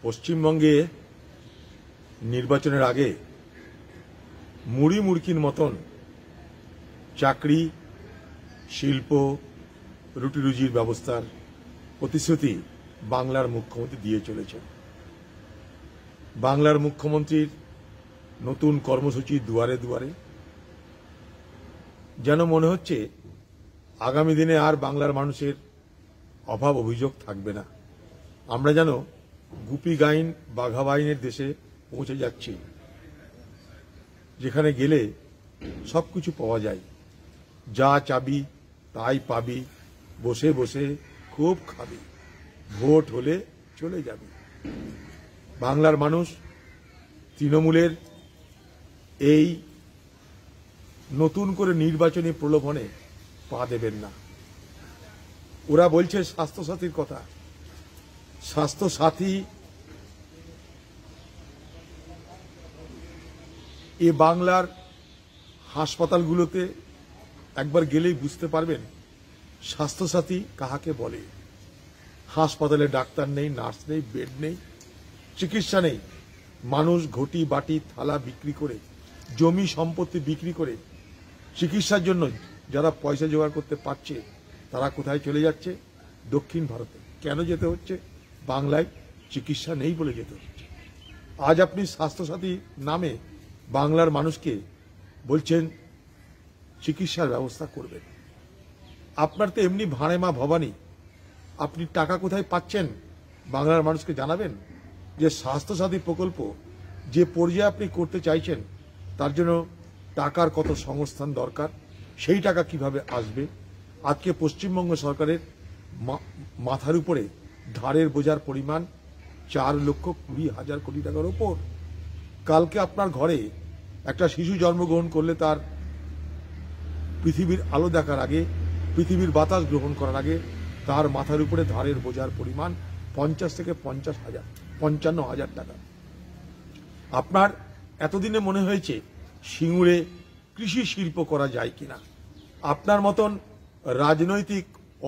পশ্চিমবঙ্গে নির্বাচনের আগে মুড়ি মুড়কির মতন চাকরি, শিল্প, রুটি রুজির ব্যবস্থার প্রতিশ্রুতি বাংলার মুখ্যমন্ত্রী দিয়ে চলেছেন। বাংলার মুখ্যমন্ত্রীর নতুন কর্মসূচি দুয়ারে দুয়ারে, যেন মনে হচ্ছে আগামী দিনে আর বাংলার মানুষের অভাব অভিযোগ থাকবে না। আমরা যেন গুপি গাইন বাঘা বাইনের দেশে পৌঁছে যাচ্ছি, যেখানে গেলে সবকিছু পাওয়া যায়, যা চাবি তাই পাবি, বসে বসে খুব খাবি, ভোট হলে চলে যাবি। বাংলার মানুষ তৃণমূলের এই নতুন করে নির্বাচনী প্রলোভনে পা দেবেন না। ওরা বলছে স্বাস্থ্যসাথীর কথা। স্বাস্থ্যসাথী এ বাংলার হাসপাতালগুলোতে একবার গেলেই বুঝতে পারবেন স্বাস্থ্যসাথী কাহাকে বলে। হাসপাতালে ডাক্তার নেই, নার্স নেই, বেড নেই, চিকিৎসা নেই। মানুষ ঘটি বাটি থালা বিক্রি করে, জমি সম্পত্তি বিক্রি করে চিকিৎসার জন্য যারা পয়সা জোগাড় করতে পারছে তারা কোথায় চলে যাচ্ছে? দক্ষিণ ভারতে। কেন যেতে হচ্ছে? বাংলায় চিকিৎসা নেই বলে যেতে হচ্ছে। আজ আপনি স্বাস্থ্যসাথী নামে বাংলার মানুষকে বলছেন চিকিৎসার ব্যবস্থা করবেন। আপনার তো এমনি ভাঁড়ে মা ভবানী, আপনি টাকা কোথায় পাচ্ছেন বাংলার মানুষকে জানাবেন। যে স্বাস্থ্যসাথী প্রকল্প যে পর্যায়ে আপনি করতে চাইছেন তার জন্য টাকার কত সংস্থান দরকার, সেই টাকা কিভাবে আসবে। আজকে পশ্চিমবঙ্গ সরকারের মাথার উপরে ধারের বোঝার পরিমাণ 4,20,000 কোটি টাকার ওপর। কালকে আপনার ঘরে একটা শিশু জন্মগ্রহণ করলে তার পৃথিবীর আলো দেখার আগে, পৃথিবীর বাতাস গ্রহণ করার আগে তার মাথার উপরে ধারের বোঝার পরিমাণ 50 থেকে 55,000 টাকা। আপনার এতদিনে মনে হয়েছে সিঙ্গুরে কৃষি শিল্প করা যায় কিনা। আপনার মতন রাজনৈতিক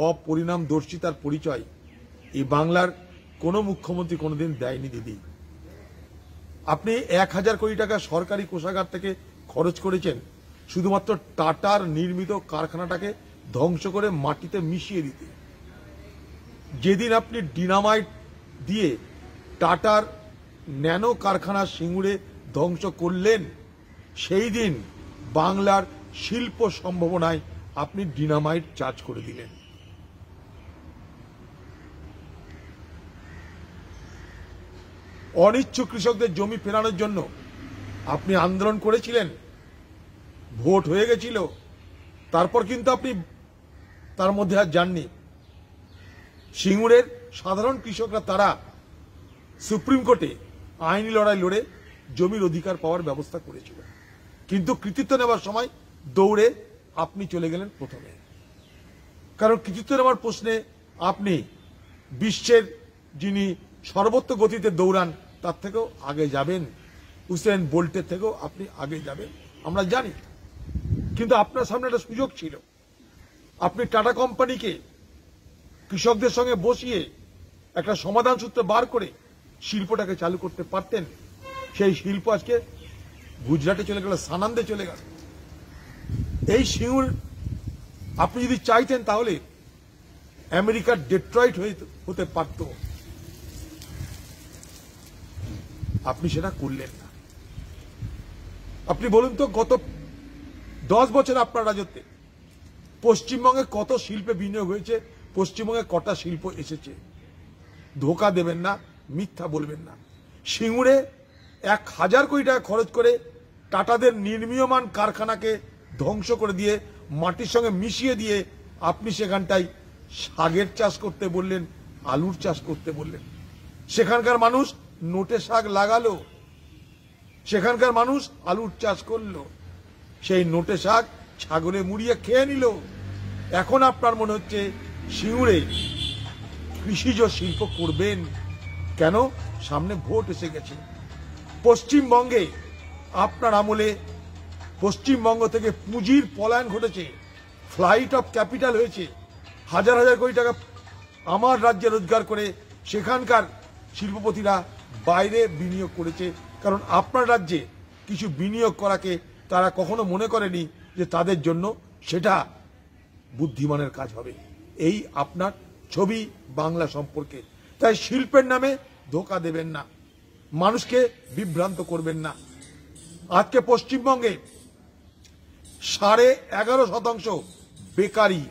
অপরিণামদর্শিতার পরিচয় এই বাংলার কোনো মুখ্যমন্ত্রী কোনোদিন দেয়নি দিদি। আপনি 1,000 কোটি টাকা সরকারি কোষাগার থেকে খরচ করেছেন শুধুমাত্র টাটার নির্মিত কারখানাটাকে ধ্বংস করে মাটিতে মিশিয়ে দিতে। যেদিন আপনি ডিনামাইট দিয়ে টাটার ন্যানো কারখানা সিঙ্গুরে ধ্বংস করলেন, সেই দিন বাংলার শিল্প সম্ভাবনায় আপনি ডিনামাইট চার্জ করে দিলেন। অনিচ্ছুক কৃষকদের জমি ফেরানোর জন্য আপনি আন্দোলন করেছিলেন, ভোট হয়ে গেছিল, তারপর কিন্তু আপনি তার মধ্যে আর যাননি। সিঙ্গুরের সাধারণ কৃষকরা তারা সুপ্রিম কোর্টে আইনি লড়াই লড়ে জমির অধিকার পাওয়ার ব্যবস্থা করেছিল, কিন্তু কৃতিত্ব নেওয়ার সময় দৌড়ে আপনি চলে গেলেন প্রথমে। কারণ কৃতিত্ব নেওয়ার প্রশ্নে আপনি বিশ্বের যিনি সর্বত্র গতিতে দৌড়ান তার থেকেও আগে যাবেন, উসেন বোল্টের থেকেও আপনি আগে যাবেন, আমরা জানি। কিন্তু আপনার সামনে একটা সুযোগ ছিল, আপনি টাটা কোম্পানিকে কৃষকদের সঙ্গে বসিয়ে একটা সমাধান সূত্র বার করে শিল্পটাকে চালু করতে পারতেন। সেই শিল্প আজকে গুজরাটে চলে গেল, সানান্দে চলে গেল। এই সিঙ্গুর আপনি যদি চাইতেন তাহলে আমেরিকার ডেট্রয়েট হতে পারত, আপনি সেটা করলেন না। আপনি বলুন তো, গত 10 বছর আপনার রাজত্বে পশ্চিমবঙ্গে কত শিল্পে বিনিয়োগ হয়েছে, পশ্চিমবঙ্গে কটা শিল্প এসেছে? ধোকা দেবেন না, মিথ্যা বলবেন না। সিঙ্গুরে 1,000 কোটি টাকা খরচ করে টাটাদের নির্মীয়মান কারখানাকে ধ্বংস করে দিয়ে মাটির সঙ্গে মিশিয়ে দিয়ে আপনি সেখানটায় শাকের চাষ করতে বললেন, আলুর চাষ করতে বললেন। সেখানকার মানুষ নোটে শাক লাগালো, সেখানকার মানুষ আলুর চাষ করলো, সেই নোটে শাক ছাগলে মুড়িয়ে খেয়ে নিল। এখন আপনার মনে হচ্ছে সিঙ্গুরে কৃষিজ শিল্প করবেন কেন? সামনে ভোট এসে গেছে। পশ্চিমবঙ্গে আপনার আমলে পশ্চিমবঙ্গ থেকে পুঁজির পলায়ন ঘটেছে, ফ্লাইট অফ ক্যাপিটাল হয়েছে। হাজার হাজার কোটি টাকা আমার রাজ্যে রোজগার করে সেখানকার শিল্পপতিরা বাইরে বিনিয়োগ করেছে, কারণ আপনার রাজ্যে কিছু বিনিয়োগ করাকে তারা কখনো মনে করেনি যে তাদের জন্য সেটা বুদ্ধিমানের কাজ হবে। এই আপনার ছবি বাংলা সম্পর্কে। তাই শিল্পের নামে ধোঁকা দেবেন না, মানুষকে বিভ্রান্ত করবেন না। আজকে পশ্চিমবঙ্গে 11.5% বেকারি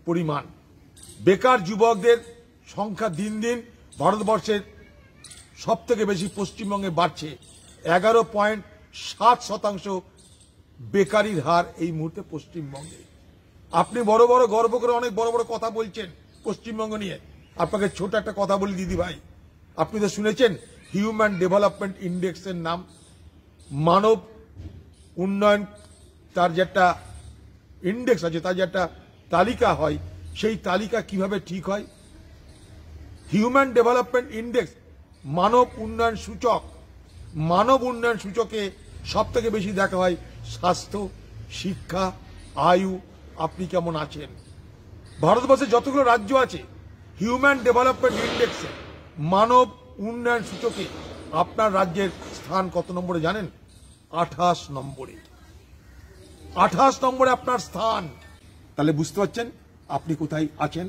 পরিমাণ, বেকার যুবকদের সংখ্যা দিন দিন ভারতবর্ষের সব থেকে বেশি পশ্চিমবঙ্গে বাড়ছে। 11.7% বেকারির হার এই মুহূর্তে পশ্চিমবঙ্গে। আপনি বড় বড় গর্ব করে অনেক বড় বড় কথা বলছেন পশ্চিমবঙ্গ নিয়ে। আপনাকে ছোট একটা কথা বলি দিদি ভাই, আপনি তো শুনেছেন হিউম্যান ডেভেলপমেন্ট ইন্ডেক্সের নাম, মানব উন্নয়ন, তার যে একটা ইন্ডেক্স আছে, তার যে একটা তালিকা হয়, সেই তালিকা কিভাবে ঠিক হয়? হিউম্যান ডেভেলপমেন্ট ইন্ডেক্স মানব উন্নয়ন সূচক। মানব উন্নয়ন সূচকে সব থেকে বেশি দেখা হয় স্বাস্থ্য, শিক্ষা, আয়ু, আপনি কেমন আছেন। ভারতবর্ষে যতগুলো রাজ্য আছে হিউম্যান ডেভেলপমেন্ট ইন্ডেক্সে মানব উন্নয়ন সূচকে আপনার রাজ্যের স্থান কত নম্বরে জানেন? 28 নম্বরে। 28 নম্বরে আপনার স্থান। তাহলে বুঝতে পারছেন আপনি কোথায় আছেন।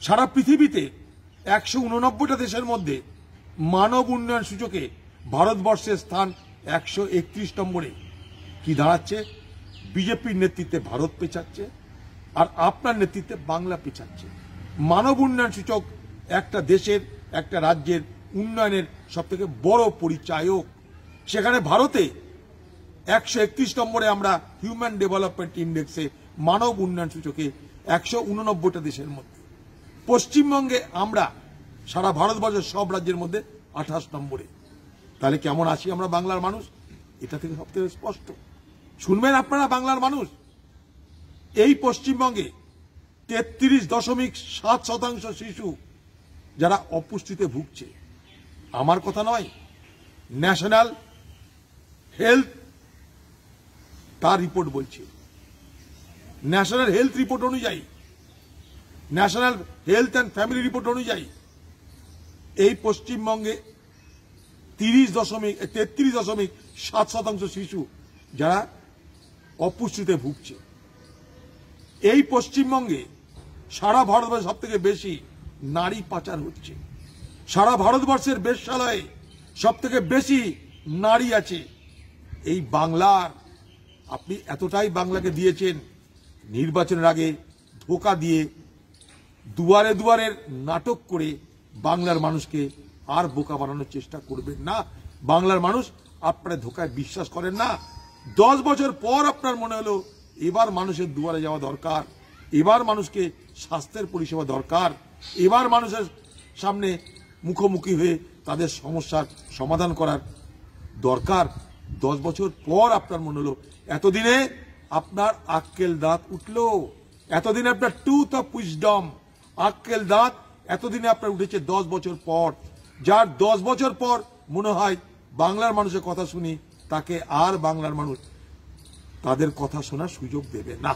সারা পৃথিবীতে 189টা দেশের মধ্যে মানব উন্নয়ন সূচকে ভারতবর্ষের স্থান 131 নম্বরে। কি দাঁড়াচ্ছে? বিজেপির নেতৃত্বে ভারত পেছাচ্ছে আর আপনার নেতৃত্বে বাংলা পেছাচ্ছে। মানব উন্নয়ন সূচক একটা দেশের, একটা রাজ্যের উন্নয়নের সব থেকে বড় পরিচায়ক। সেখানে ভারতে 131 নম্বরে আমরা হিউম্যান ডেভেলপমেন্ট ইন্ডেক্সে মানব উন্নয়ন সূচকে 189টা দেশের মধ্যে। পশ্চিমবঙ্গে আমরা সারা ভারতবর্ষের সব রাজ্যের মধ্যে 28 নম্বরে। তাহলে কেমন আছি আমরা বাংলার মানুষ? এটা থেকে সব থেকে স্পষ্ট। শুনবেন আপনারা বাংলার মানুষ, এই পশ্চিমবঙ্গে 33.7% শিশু যারা অপুষ্টিতে ভুগছে। আমার কথা নয়, ন্যাশনাল হেলথ তার রিপোর্ট বলছে। ন্যাশনাল হেলথ রিপোর্ট অনুযায়ী, national health and family report অনুযায়ী এই পশ্চিমবঙ্গে 33.7% শিশু যারা অপুষ্টিতে ভুগছে। এই পশ্চিমবঙ্গে সারা ভারতবর্ষে সব থেকে বেশি নারী পাচার হচ্ছে। সারা ভারতবর্ষের বেশ্যালয়ে সব থেকে বেশি নারী আছে। এই বাংলার আপনি এতটাই বাংলাকে দিয়েছেন, নির্বাচনের আগে ধোঁকা দিয়ে দুয়ারে দুয়ারের নাটক করে বাংলার মানুষকে আর বোকা বানানোর চেষ্টা করবেন না। বাংলার মানুষ আপনার ধোঁকায় বিশ্বাস করেন না। 10 বছর পর আপনার মনে হলো এবার মানুষের দুয়ারে যাওয়া দরকার, এবার মানুষকে স্বাস্থ্যের পরিষেবা দরকার, এবার মানুষের সামনে মুখোমুখি হয়ে তাদের সমস্যার সমাধান করার দরকার। 10 বছর পর আপনার মনে হলো, এতদিনে আপনার আক্কেল দাঁত উঠলো, এতদিনে আপনার টুথ অফ উইজডম, আক্কেল দাঁত এতদিনে আপনার উঠেছে 10 বছর পর। যার 10 বছর পর মনে হয় বাংলার মানুষের কথা শুনি, তাকে আর বাংলার মানুষ তাদের কথা শোনার সুযোগ দেবে না।